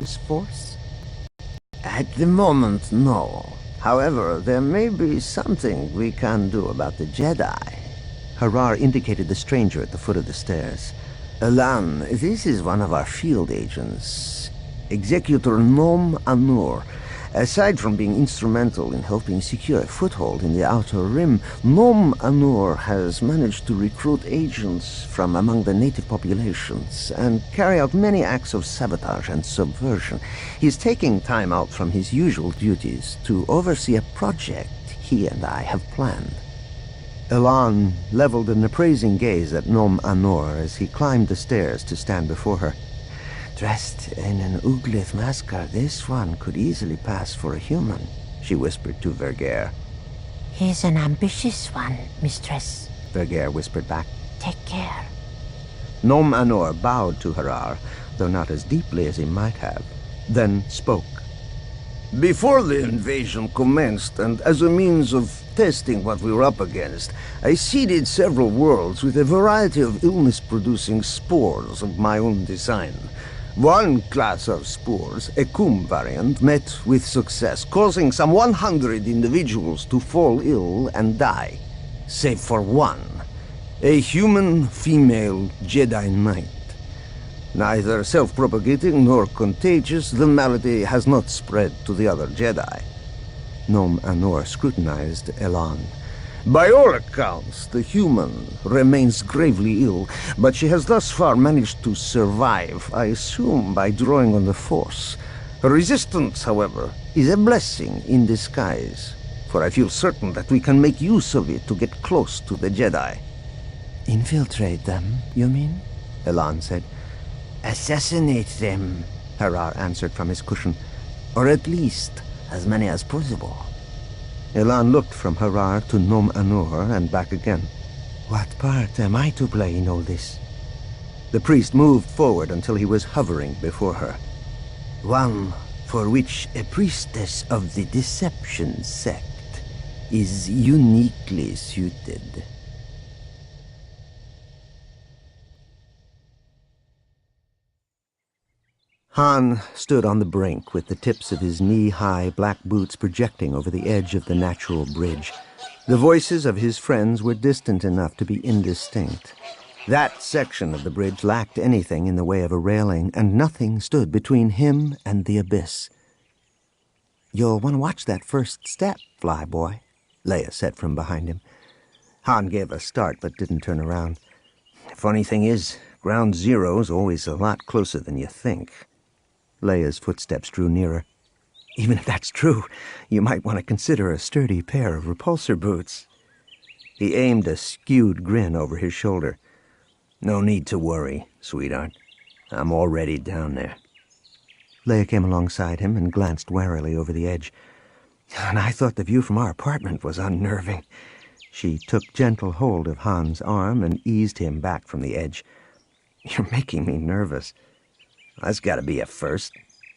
this force? At the moment, no. However, there may be something we can do about the Jedi. Harar indicated the stranger at the foot of the stairs. Elan, this is one of our field agents, Executor Nom Anur. Aside from being instrumental in helping secure a foothold in the Outer Rim, Nom Anur has managed to recruit agents from among the native populations and carry out many acts of sabotage and subversion. He's taking time out from his usual duties to oversee a project he and I have planned. Elan leveled an appraising gaze at Nom Anur as he climbed the stairs to stand before her. Dressed in an Uglith maskar, this one could easily pass for a human, she whispered to Vergere. He's an ambitious one, mistress, Vergere whispered back. Take care. Nom Anur bowed to Harar, though not as deeply as he might have, then spoke. Before the invasion commenced, and as a means of testing what we were up against, I seeded several worlds with a variety of illness-producing spores of my own design. One class of spores, a Kum variant, met with success, causing some 100 individuals to fall ill and die, save for one, a human female Jedi Knight. Neither self-propagating nor contagious, the malady has not spread to the other Jedi. Nom Anur scrutinized Elan. By all accounts, the human remains gravely ill, but she has thus far managed to survive, I assume by drawing on the Force. Her resistance, however, is a blessing in disguise, for I feel certain that we can make use of it to get close to the Jedi. Infiltrate them, you mean? Elan said. Assassinate them, Harar answered from his cushion. or at least as many as possible. Elan looked from Harar to Nom Anur and back again. What part am I to play in all this? The priest moved forward until he was hovering before her. One for which a priestess of the Deception sect is uniquely suited. Han stood on the brink with the tips of his knee-high black boots projecting over the edge of the natural bridge. The voices of his friends were distant enough to be indistinct. That section of the bridge lacked anything in the way of a railing, and nothing stood between him and the abyss. "You'll want to watch that first step, flyboy," Leia said from behind him. Han gave a start but didn't turn around. "Funny thing is, ground zero's always a lot closer than you think." Leia's footsteps drew nearer. "Even if that's true, you might want to consider a sturdy pair of repulsor boots." He aimed a skewed grin over his shoulder. "No need to worry, sweetheart. I'm already down there." Leia came alongside him and glanced warily over the edge. "And I thought the view from our apartment was unnerving." She took gentle hold of Han's arm and eased him back from the edge. "You're making me nervous." "That's got to be a first."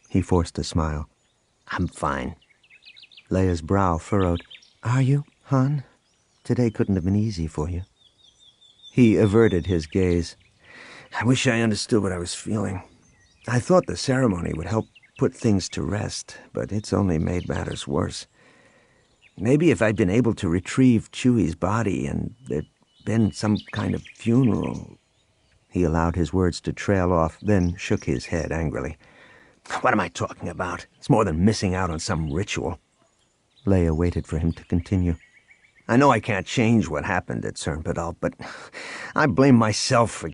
He forced a smile. "I'm fine." Leia's brow furrowed. "Are you, Han? Today couldn't have been easy for you." He averted his gaze. "I wish I understood what I was feeling. I thought the ceremony would help put things to rest, but it's only made matters worse. Maybe if I'd been able to retrieve Chewie's body and there'd been some kind of funeral..." He allowed his words to trail off, then shook his head angrily. "What am I talking about? It's more than missing out on some ritual." Leia waited for him to continue. "I know I can't change what happened at Cernpadal, but I blame myself for